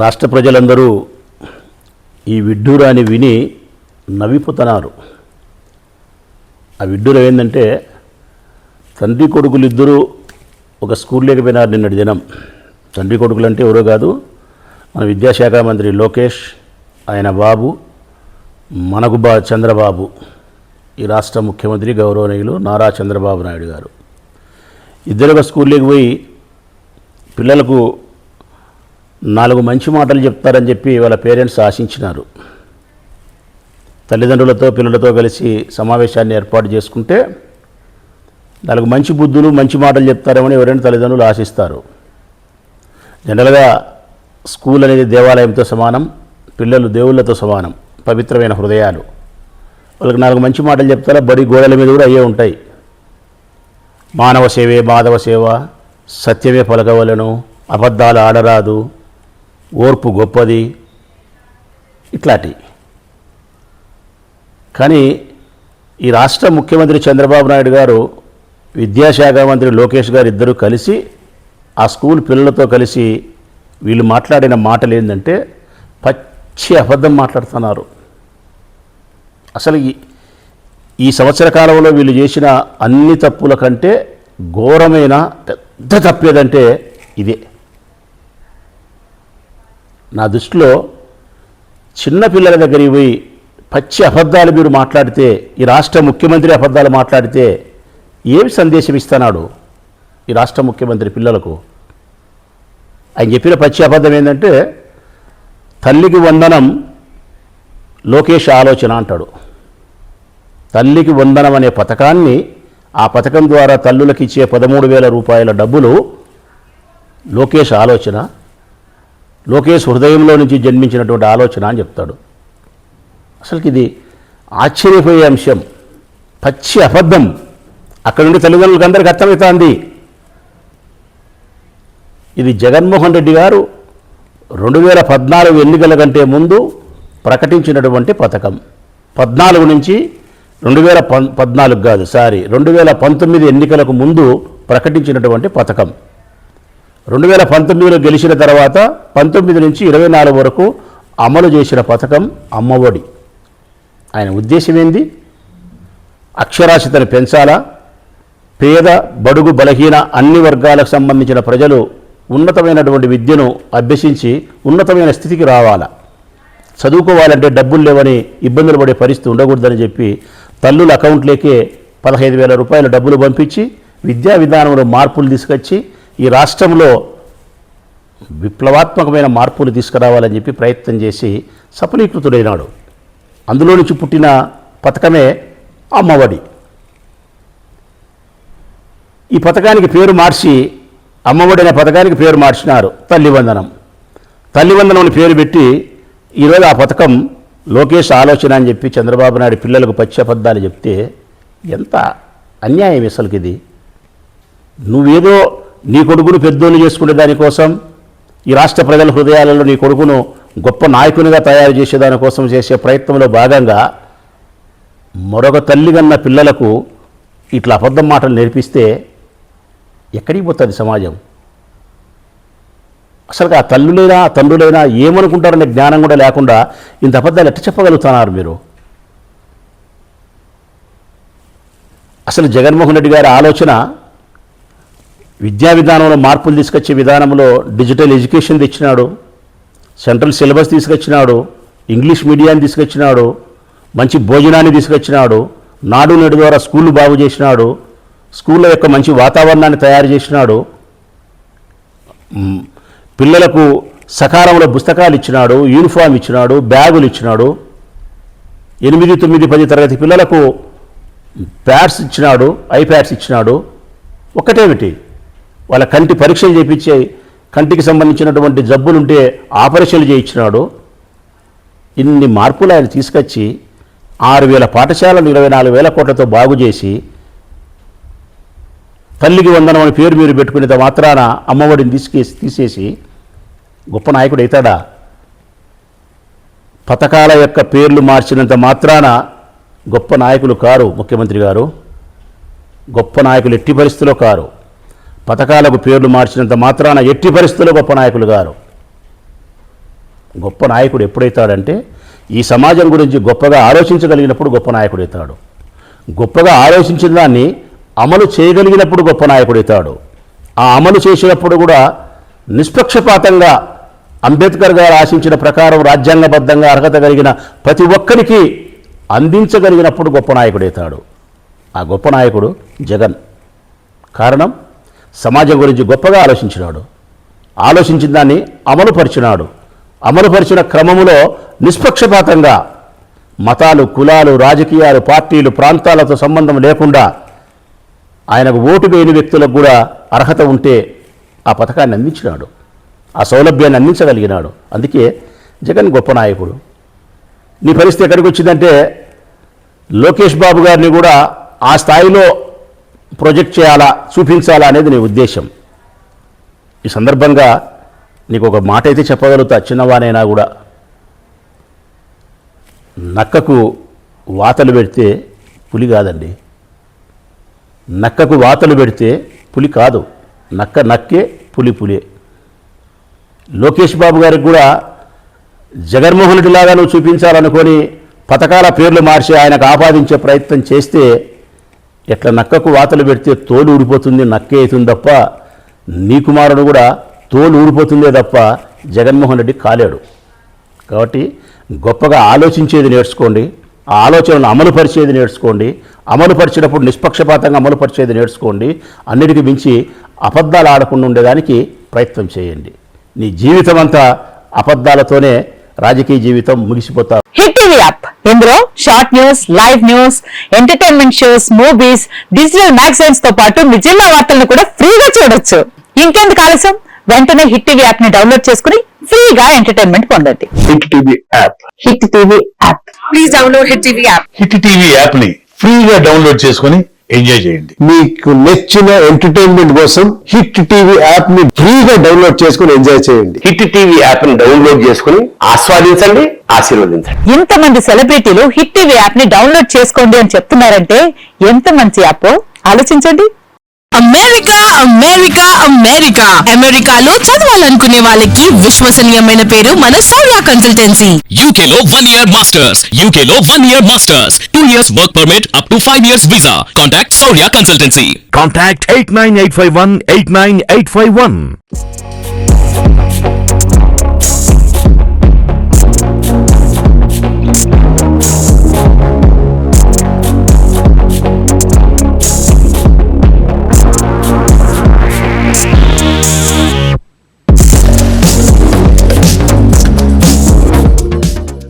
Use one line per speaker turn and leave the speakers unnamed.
రాష్ట్ర ప్రజలందరూ ఈ విడ్డూరాన్ని విని నవ్విపోతున్నారు. ఆ విడ్డూరం ఏంటంటే తండ్రి కొడుకులు ఇద్దరూ ఒక స్కూల్లోకి పోయినారు నిన్నటి దినం. తండ్రి కొడుకులు అంటే ఎవరో కాదు, మన విద్యాశాఖ మంత్రి లోకేష్, ఆయన బాబు మనకు చంద్రబాబు, ఈ రాష్ట్ర ముఖ్యమంత్రి గౌరవనీయులు నారా చంద్రబాబు నాయుడు గారు ఇద్దరు ఒక స్కూల్లోకి పోయి పిల్లలకు 4 మంచి మాటలు చెప్తారని చెప్పి వాళ్ళ పేరెంట్స్ ఆశించినారు. తల్లిదండ్రులతో పిల్లలతో కలిసి సమావేశాన్ని ఏర్పాటు చేసుకుంటే 4 మంచి బుద్ధులు మంచి మాటలు చెప్తారేమని ఎవరైనా తల్లిదండ్రులు ఆశిస్తారు. జనరల్గా స్కూల్ అనేది దేవాలయంతో సమానం, పిల్లలు దేవుళ్ళతో సమానం, పవిత్రమైన హృదయాలు. వాళ్ళకి 4 మంచి మాటలు చెప్తారా బడి గోడల మీద కూడా అయ్యే ఉంటాయి. మానవ సేవే మాధవ సేవ, సత్యమే పలకవలను, అబద్ధాలు ఆడరాదు, ఓర్పు గొప్పది, ఇట్లాంటి. కానీ ఈ రాష్ట్ర ముఖ్యమంత్రి చంద్రబాబు నాయుడు గారు, విద్యాశాఖ మంత్రి లోకేష్ గారు ఇద్దరు కలిసి ఆ స్కూల్ పిల్లలతో కలిసి వీళ్ళు మాట్లాడిన మాటలు ఏంటంటే పచ్చి అబద్ధం మాట్లాడుతున్నారు. అసలు ఈ సంవత్సర కాలంలో వీళ్ళు చేసిన అన్ని తప్పుల కంటే ఘోరమైన పెద్ద తప్పేదంటే ఇదే. నా దృష్టిలో చిన్నపిల్లల దగ్గరికి పోయి పచ్చి అబద్ధాలు మీరు మాట్లాడితే, ఈ రాష్ట్ర ముఖ్యమంత్రి అబద్ధాలు మాట్లాడితే ఏమి సందేశం ఇస్తున్నాడు ఈ రాష్ట్ర ముఖ్యమంత్రి పిల్లలకు? ఆయన చెప్పిన పచ్చి అబద్ధం ఏంటంటే తల్లికి వందనం లోకేష్ ఆలోచన అంటాడు. తల్లికి వందనం అనే పథకాన్ని, ఆ పథకం ద్వారా తల్లులకు ఇచ్చే 13,000 రూపాయల డబ్బులు లోకేష్ ఆలోచన, లోకేష్ హృదయంలో నుంచి జన్మించినటువంటి ఆలోచన అని చెప్తాడు. అసలుకి ఇది ఆశ్చర్యపోయే అంశం, పచ్చి అబద్ధం. అక్కడ నుండి తల్లిదండ్రులకు అందరికీ అర్థమవుతోంది. ఇది జగన్మోహన్ రెడ్డి గారు 2014 ఎన్నికల కంటే ముందు ప్రకటించినటువంటి పథకం. 14 నుంచి 2014 కాదు, 2019 ఎన్నికలకు ముందు ప్రకటించినటువంటి పథకం. 2019లో గెలిచిన తర్వాత 19 నుంచి 24 వరకు అమలు చేసిన పథకం అమ్మఒడి. ఆయన ఉద్దేశం ఏంది? అక్షరాస్యతను పెంచాలా, పేద బడుగు బలహీన అన్ని వర్గాలకు సంబంధించిన ప్రజలు ఉన్నతమైనటువంటి విద్యను అభ్యసించి ఉన్నతమైన స్థితికి రావాలా, చదువుకోవాలంటే డబ్బులు లేవని ఇబ్బందులు పడే పరిస్థితి ఉండకూడదని చెప్పి తల్లుల అకౌంట్లోకే 15,000 రూపాయల డబ్బులు పంపించి విద్యా విధానంలో మార్పులు తీసుకొచ్చి ఈ రాష్ట్రంలో విప్లవాత్మకమైన మార్పులు తీసుకురావాలని చెప్పి ప్రయత్నం చేసి సఫలీకృతుడైనాడు. అందులో నుంచి పుట్టిన పథకమే అమ్మఒడి. ఈ పథకానికి పేరు మార్చి, అమ్మఒడి అనే పథకానికి పేరు మార్చినారు తల్లివందనం. తల్లివందనం అని పేరు పెట్టి ఈరోజు ఆ పథకం లోకేష్ ఆలోచన అని చెప్పి చంద్రబాబు నాయుడు పిల్లలకు పచ్చి అబద్ధాలు చెప్తే ఎంత అన్యాయం అసలుకి ఇది. నువ్వేదో నీ కొడుకును పెద్దోళ్ళు చేసుకునే దానికోసం, ఈ రాష్ట్ర ప్రజల హృదయాలలో నీ కొడుకును గొప్ప నాయకునిగా తయారు చేసేదానికోసం చేసే ప్రయత్నంలో భాగంగా మరొక తల్లి కన్న పిల్లలకు ఇట్లా అబద్ధం మాటలు నేర్పిస్తే ఎక్కడికి పోతుంది సమాజం? అసలు ఆ తల్లులైనా తండ్రులైనా ఏమనుకుంటారనే జ్ఞానం కూడా లేకుండా ఇంత అబద్ధాలు ఎట్లా చెప్పగలుగుతున్నారు మీరు? అసలు జగన్మోహన్ రెడ్డి గారి ఆలోచన విద్యా విధానంలో మార్పులు తీసుకొచ్చే విధానంలో డిజిటల్ ఎడ్యుకేషన్ తెచ్చినాడు, సెంట్రల్ సిలబస్ తీసుకొచ్చినాడు, ఇంగ్లీష్ మీడియాన్ని తీసుకొచ్చినాడు, మంచి భోజనాన్ని తీసుకొచ్చినాడు, నాడు నేడు ద్వారా స్కూళ్ళు బాగు చేసినాడు, స్కూళ్ళ యొక్క మంచి వాతావరణాన్ని తయారు చేసినాడు, పిల్లలకు సకాలంలో పుస్తకాలు ఇచ్చినాడు, యూనిఫామ్ ఇచ్చినాడు, బ్యాగులు ఇచ్చినాడు, 8, 9, 10 తరగతి పిల్లలకు ప్యాడ్స్ ఇచ్చినాడు, ఐప్యాడ్స్ ఇచ్చినాడు. ఒక్కటేమిటి, వాళ్ళ కంటి పరీక్షలు చేయించే, కంటికి సంబంధించినటువంటి జబ్బులుంటే ఆపరేషన్లు చేయించినాడు. ఇన్ని మార్పులు ఆయన తీసుకొచ్చి 6,000 పాఠశాలలు 24,000 కోట్లతో బాగు చేసి తల్లికి వందనం అని పేరు మీరు పెట్టుకునేంత మాత్రాన అమ్మఒడిని తీసేసి గొప్ప నాయకుడు అవుతాడా? పథకాల యొక్క పేర్లు మార్చినంత మాత్రాన గొప్ప నాయకులు కారు ముఖ్యమంత్రి గారు. గొప్ప నాయకులు ఎట్టి పరిస్థితుల్లో కారు. పథకాలకు పేర్లు మార్చినంత మాత్రాన ఎట్టి పరిస్థితుల్లో గొప్ప నాయకులు గారు. గొప్ప నాయకుడు ఎప్పుడైతాడంటే ఈ సమాజం గురించి గొప్పగా ఆలోచించగలిగినప్పుడు గొప్ప నాయకుడైతాడు. గొప్పగా ఆలోచించిన దాన్ని అమలు చేయగలిగినప్పుడు గొప్ప నాయకుడైతాడు. ఆ అమలు చేసినప్పుడు కూడా నిష్పక్షపాతంగా అంబేద్కర్ గారు ఆశించిన ప్రకారం రాజ్యాంగబద్ధంగా అర్హత కలిగిన ప్రతి ఒక్కరికి అందించగలిగినప్పుడు గొప్ప నాయకుడైతాడు. ఆ గొప్ప నాయకుడు జగన్. కారణం, సమాజం గురించి గొప్పగా ఆలోచించినాడు, ఆలోచించిన దాన్ని అమలుపరిచినాడు. అమలుపరిచిన క్రమములో నిష్పక్షపాతంగా మతాలు, కులాలు, రాజకీయాలు, పార్టీలు, ప్రాంతాలతో సంబంధం లేకుండా ఆయనకు ఓటు వేయని వ్యక్తులకు కూడా అర్హత ఉంటే ఆ పథకాన్ని అందించినాడు, ఆ సౌలభ్యాన్ని అందించగలిగినాడు. అందుకే జగన్ గొప్ప నాయకుడు. నీ పరిస్థితి ఎక్కడికి వచ్చిందంటే లోకేష్ బాబు గారిని కూడా ఆ స్థాయిలో ప్రొజెక్ట్ చేయాలా, చూపించాలా అనేది నీ ఉద్దేశం. ఈ సందర్భంగా నీకు ఒక మాట అయితే చెప్పగలుగుతా, చిన్నవానైనా కూడా. నక్కకు వాతలు పెడితే పులి కాదండి. నక్కకు వాతలు పెడితే పులి కాదు, నక్క నక్కే, పులి పులే. లోకేష్ బాబు గారికి కూడా జగన్మోహన్ రెడ్డి లాగా నువ్వు చూపించాలనుకొని పథకాల పేర్లు మార్చి ఆయనకు ఆపాదించే ప్రయత్నం చేస్తే ఎట్లా నక్కకు వాతలు పెడితే తోలు ఊడిపోతుంది, నక్కే అవుతుంది తప్ప నీ కుమారుడు కూడా తోలు ఊడిపోతుందే తప్ప జగన్మోహన్ రెడ్డి కాలేడు. కాబట్టి గొప్పగా ఆలోచించేది నేర్చుకోండి, ఆ ఆలోచనను అమలుపరిచేది నేర్చుకోండి. అమలుపరిచినప్పుడు నిష్పక్షపాతంగా అమలుపరిచేది నేర్చుకోండి. అన్నిటికీ మించి అబద్ధాలు ఆడకుండా ఉండేదానికి ప్రయత్నం చేయండి. నీ జీవితం అంతా అబద్ధాలతోనే రాజకీయ జీవితం ముగిసిపోతా.
హిట్ టీవీ యాప్, ఇందులో short news, live news, entertainment shows, movies, digital magazines తో పాటు మీ జిల్లా వార్తలను కూడా ఫ్రీగా చూడొచ్చు. ఇంకెందుకు ఆలస్యం, వెంటనే హిట్ టీవీ యాప్ ని డౌన్లోడ్ చేసుకుని ఫ్రీగా ఎంటర్టైన్మెంట్ పొందండి.
Hit TV app.
Hit TV app. Please download hit TV app.
Hit TV app ని ఫ్రీగా డౌన్లోడ్ చేసుకుని ఎంజాయ్ చేయండి.
మీకు నచ్చిన ఎంటర్టైన్మెంట్ కోసం హిట్ టీవీ యాప్ ని ఫ్రీగా డౌన్లోడ్ చేసుకుని ఎంజాయ్ చేయండి.
హిట్ టీవీ యాప్ ని డౌన్లోడ్ చేసుకుని ఆస్వాదించండి, ఆశీర్వదించండి.
ఇంతమంది సెలబ్రిటీలు హిట్ టీవీ యాప్ ని డౌన్లోడ్ చేసుకోండి అని చెప్తున్నారంటే ఎంత మంచి యాప్ ఆలోచించండి.
అమెరికా అమెరికా అమెరికా అమెరికాలో చదవాలనుకునే వాళ్ళకి విశ్వసనీయమైన పేరు మన సౌర్య కన్సల్టెన్సీ.
UK లో 1 year masters. UK లో 1 year masters. 2 years work permit up to 5 years visa. Contact Saurya Consultancy.
Contact 89851 89851.